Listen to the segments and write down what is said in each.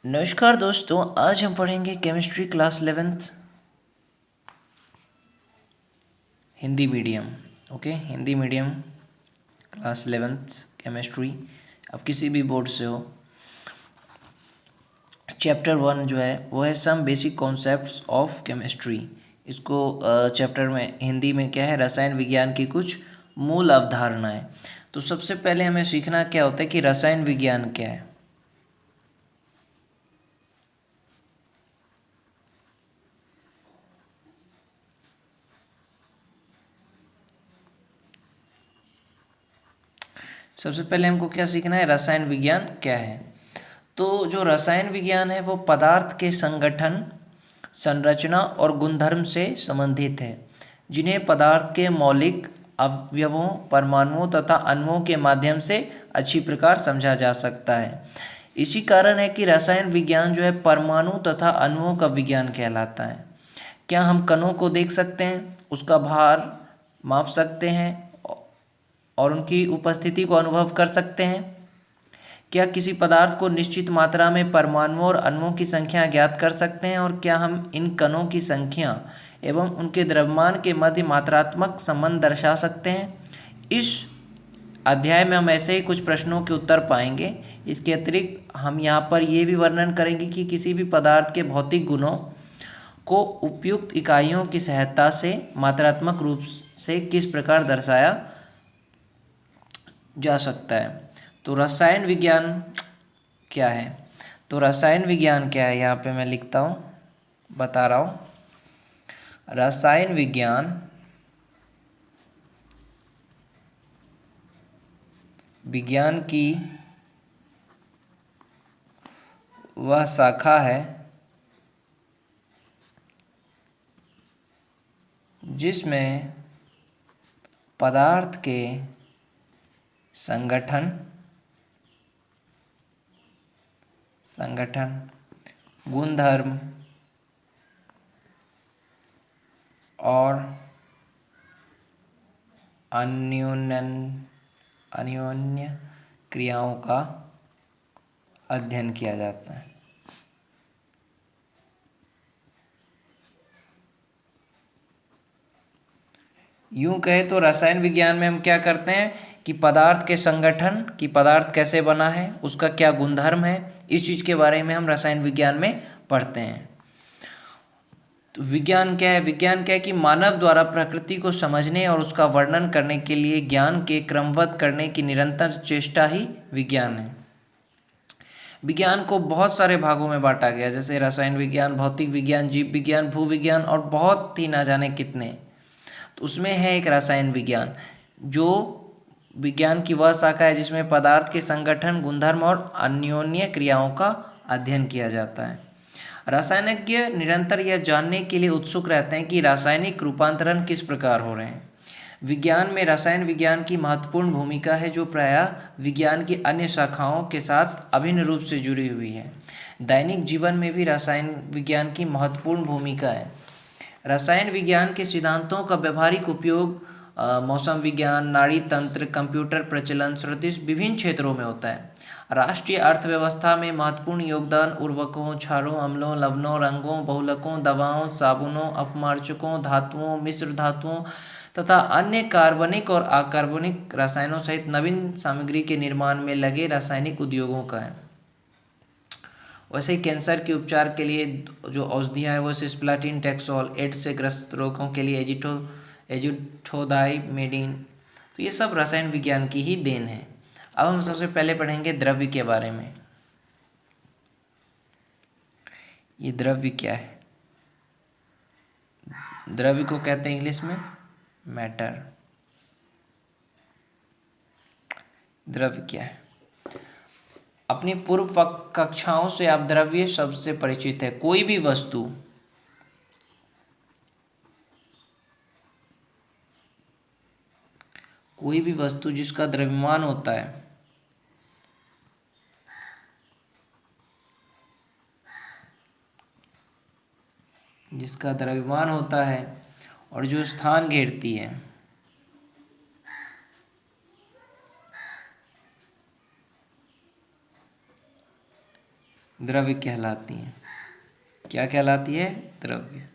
नमस्कार दोस्तों, आज हम पढ़ेंगे chemistry class 11th Hindi medium. Okay, Hindi medium class 11th chemistry. अब किसी भी बोर्ड से हो, चैप्टर 1 जो है वो है some basic concepts of chemistry. इसको चैप्टर में हिंदी में क्या है, रसायन विज्ञान की कुछ मूल अवधारणाएं। तो सबसे पहले हमें सीखना क्या होता है कि रसायन विज्ञान क्या है। सबसे पहले हमको क्या सीखना है, रसायन विज्ञान क्या है। तो जो रसायन विज्ञान है वो पदार्थ के संगठन, संरचना और गुणधर्म से संबंधित है, जिन्हें पदार्थ के मौलिक अवयवों, परमाणुओं तथा अणुओं के माध्यम से अच्छी प्रकार समझा जा सकता है। इसी कारण है कि रसायन विज्ञान जो है परमाणु तथा अणुओं का विज्ञान कहलाता है। क्या हम कणों को देख सकते हैं, उसका भार माप सकते हैं और उनकी उपस्थिति को अनुभव कर सकते हैं? क्या किसी पदार्थ को निश्चित मात्रा में परमाणुओं और अणुओं की संख्या ज्ञात कर सकते हैं? और क्या हम इन कणों की संख्या एवं उनके द्रव्यमान के मध्य मात्रात्मक संबंध दर्शा सकते हैं? इस अध्याय में हम ऐसे ही कुछ प्रश्नों के उत्तर पाएंगे। इसके अतिरिक्त हम यहाँ पर ये भी वर्णन करेंगे कि किसी भी पदार्थ के भौतिक गुणों को उपयुक्त इकाइयों की सहायता से मात्रात्मक रूप से किस प्रकार दर्शाया जा सकता है। तो रसायन विज्ञान क्या है, तो रसायन विज्ञान क्या है, यहाँ पे मैं लिखता हूँ, बता रहा हूँ। रसायन विज्ञान विज्ञान की वह शाखा है जिसमें पदार्थ के संगठन, गुणधर्म और अन्योन्य क्रियाओं का अध्ययन किया जाता है। यूं कहे तो रसायन विज्ञान में हम क्या करते हैं कि पदार्थ के संगठन, कि पदार्थ कैसे बना है, उसका क्या गुणधर्म है, इस चीज़ के बारे में हम रसायन विज्ञान में पढ़ते हैं। तो विज्ञान क्या है, विज्ञान क्या है कि मानव द्वारा प्रकृति को समझने और उसका वर्णन करने के लिए ज्ञान के क्रमबद्ध करने की निरंतर चेष्टा ही विज्ञान है। विज्ञान को बहुत सारे भागों में बांटा गया, जैसे रसायन विज्ञान, भौतिक विज्ञान, जीव विज्ञान, भू विज्ञान और बहुत ही ना जाने कितने। तो उसमें है एक रसायन विज्ञान, जो विज्ञान की वह शाखा है जिसमें पदार्थ के संगठन, गुणधर्म और अन्योन्य क्रियाओं का अध्ययन किया जाता है। रासायनिज्ञ निरंतर यह जानने के लिए उत्सुक रहते हैं कि रासायनिक रूपांतरण किस प्रकार हो रहे हैं। विज्ञान में रसायन विज्ञान की महत्वपूर्ण भूमिका है, जो प्रायः विज्ञान की अन्य शाखाओं के साथ अभिन्न रूप से जुड़ी हुई है। दैनिक जीवन में भी रसायन विज्ञान की महत्वपूर्ण भूमिका है। रसायन विज्ञान के सिद्धांतों का व्यावहारिक उपयोग मौसम विज्ञान, नाड़ी तंत्र, कंप्यूटर प्रचलन सदृश विभिन्न क्षेत्रों में होता है। राष्ट्रीय अर्थव्यवस्था में महत्वपूर्ण योगदान उर्वरकों, क्षारों, अम्लों, लवणों, रंगों, बहुलकों, दवाओं, साबुनों, अपमार्जकों, धातुओं, मिश्र धातुओं तथा अन्य कार्बनिक और अकार्बनिक रसायनों सहित नवीन सामग्री के निर्माण में लगे रासायनिक उद्योगों का है। वैसे ही कैंसर के उपचार के लिए जो औषधियाँ हैं वो सिस्प्लाटिन, टैक्सोल, एड्स से ग्रस्त रोगों के लिए एजिथ्रोदाइमेटिन, तो ये सब रसायन विज्ञान की ही देन है। अब हम सबसे पहले पढ़ेंगे द्रव्य के बारे में। ये द्रव्य क्या है, द्रव्य को कहते हैं इंग्लिश में मैटर। द्रव्य क्या है, अपनी पूर्व कक्षाओं से आप द्रव्य शब्द से परिचित है। कोई भी वस्तु जिसका द्रव्यमान होता है, जिसका द्रव्यमान होता है और जो स्थान घेरती है, द्रव्य कहलाती हैं। क्या कहलाती है? द्रव्य।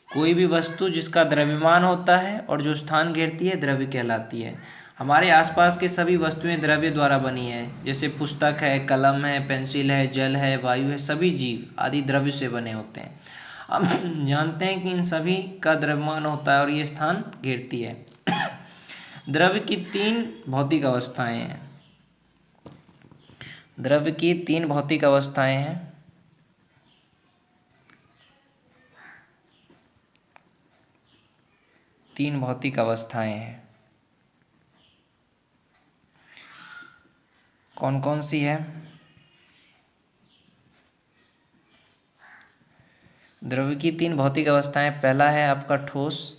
कोई भी वस्तु जिसका द्रव्यमान होता है और जो स्थान घेरती है द्रव्य कहलाती है। हमारे आसपास के सभी वस्तुएं द्रव्य द्वारा बनी है, जैसे पुस्तक है, कलम है, पेंसिल है, जल है, वायु है, सभी जीव आदि द्रव्य से बने होते हैं। हम जानते हैं कि इन सभी का द्रव्यमान होता है और ये स्थान घेरती है। द्रव्य की तीन भौतिक अवस्थाएं हैं। द्रव्य की तीन भौतिक अवस्थाएं हैं। तीन भौतिक अवस्थाएं हैं। कौन कौन सी है? द्रव्य की तीन भौतिक अवस्थाएं, पहला है आपका ठोस,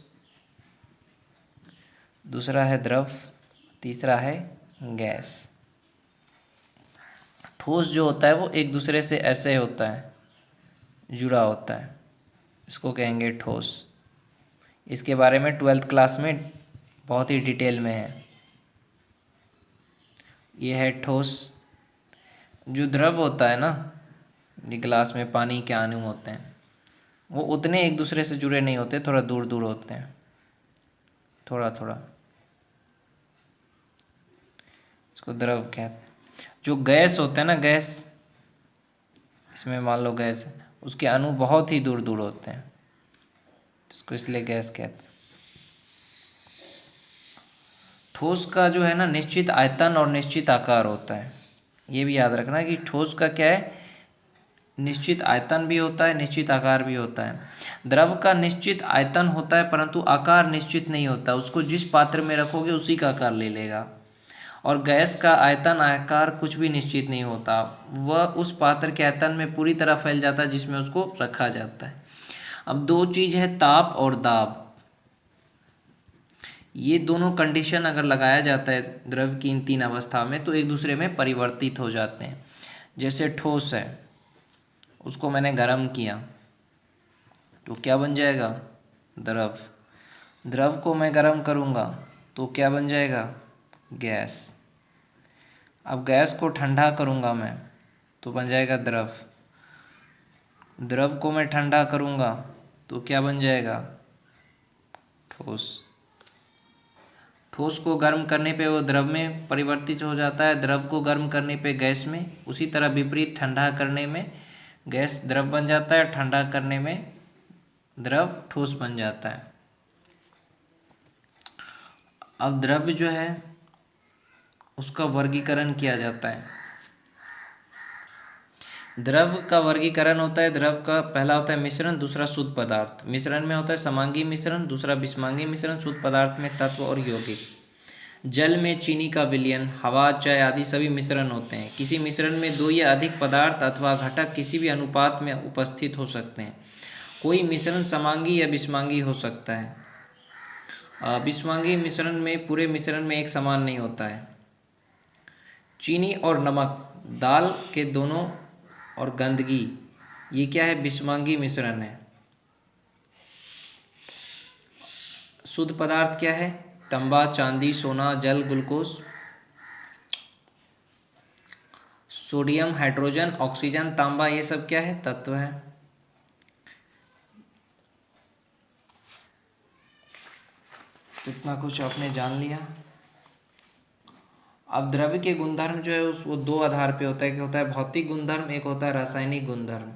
दूसरा है द्रव, तीसरा है गैस। ठोस जो होता है वो एक दूसरे से ऐसे होता है, जुड़ा होता है, इसको कहेंगे ठोस। इसके बारे में 12th क्लास में बहुत ही डिटेल में है। ये है ठोस। जो द्रव होता है ना, ये गिलास में पानी के अणु होते हैं, वो उतने एक दूसरे से जुड़े नहीं होते, थोड़ा दूर दूर होते हैं, थोड़ा थोड़ा, इसको द्रव कहते हैं। जो गैस होता है ना, गैस, इसमें मान लो गैस है, उसके अणु बहुत ही दूर दूर होते हैं, इसको इसलिए गैस कहते हैं। ठोस का जो है ना निश्चित आयतन और निश्चित आकार होता है। ये भी याद रखना कि ठोस का क्या है, निश्चित आयतन भी होता है, निश्चित आकार भी होता है। द्रव का निश्चित आयतन होता है परंतु आकार निश्चित नहीं होता, उसको जिस पात्र में रखोगे उसी का आकार ले लेगा। और गैस का आयतन आकार कुछ भी निश्चित नहीं होता, वह उस पात्र के आयतन में पूरी तरह फैल जाता है जिसमें उसको रखा जाता है। अब दो चीज है, ताप और दाब। ये दोनों कंडीशन अगर लगाया जाता है द्रव की इन तीन अवस्था में तो एक दूसरे में परिवर्तित हो जाते हैं। जैसे ठोस है, उसको मैंने गर्म किया तो क्या बन जाएगा? द्रव। द्रव को मैं गर्म करूँगा तो क्या बन जाएगा? गैस। अब गैस को ठंडा करूँगा मैं तो बन जाएगा द्रव। द्रव को मैं ठंडा करूँगा तो क्या बन जाएगा? ठोस। ठोस को गर्म करने पे वो द्रव में परिवर्तित हो जाता है, द्रव को गर्म करने पे गैस में। उसी तरह विपरीत, ठंडा करने में गैस द्रव बन जाता है, ठंडा करने में द्रव ठोस बन जाता है। अब द्रव्य जो है उसका वर्गीकरण किया जाता है। द्रव का वर्गीकरण होता है, द्रव का पहला होता है मिश्रण, दूसरा शुद्ध पदार्थ। मिश्रण में होता है समांगी मिश्रण, दूसरा विषमांगी मिश्रण। शुद्ध पदार्थ में तत्व और यौगिक। जल में चीनी का विलयन, हवा, चाय आदि सभी मिश्रण होते हैं। किसी मिश्रण में दो या अधिक पदार्थ अथवा घटक किसी भी अनुपात में उपस्थित हो सकते हैं। कोई मिश्रण समांगी या विषमांगी हो सकता है। विषमांगी मिश्रण में पूरे मिश्रण में एक समान नहीं होता है। चीनी और नमक, दाल के दोनों और गंदगी, ये क्या है? विषमांगी मिश्रण है। शुद्ध पदार्थ क्या है? तांबा, चांदी, सोना, जल, ग्लूकोज, सोडियम, हाइड्रोजन, ऑक्सीजन, तांबा, ये सब क्या है? तत्व है। इतना कुछ आपने जान लिया। अब द्रव्य के गुणधर्म जो है वो दो आधार पे होता है। एक होता है भौतिक गुणधर्म, एक होता है रासायनिक गुणधर्म।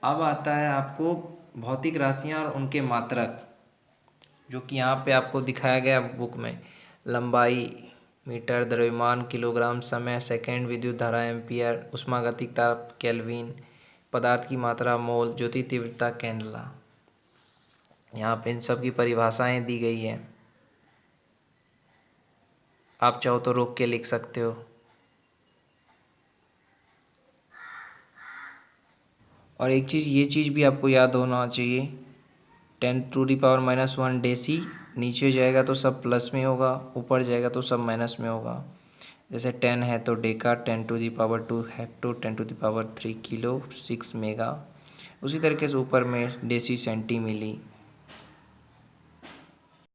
अब आता है आपको भौतिक राशियां और उनके मात्रक, जो कि यहाँ पे आपको दिखाया गया बुक में। लंबाई मीटर, द्रव्यमान किलोग्राम, समय सेकंड, विद्युत धारा एम्पियर, उष्मागतिकता केल्विन, पदार्थ की मात्रा मोल, ज्योति तीव्रता कैंडला। यहाँ पे इन सब की परिभाषाएं दी गई है। आप चाहो तो रोक के लिख सकते हो। और एक चीज़, ये चीज़ भी आपको याद होना चाहिए, 10⁻⁻1 डेसी, नीचे जाएगा तो सब प्लस में होगा, ऊपर जाएगा तो सब माइनस में होगा। जैसे 10 है तो डेका, 10⁻2 हेक्टो, 10⁻3 किलो, 6 मेगा। उसी तरीके से ऊपर में डेसी, सेंटी, मिली।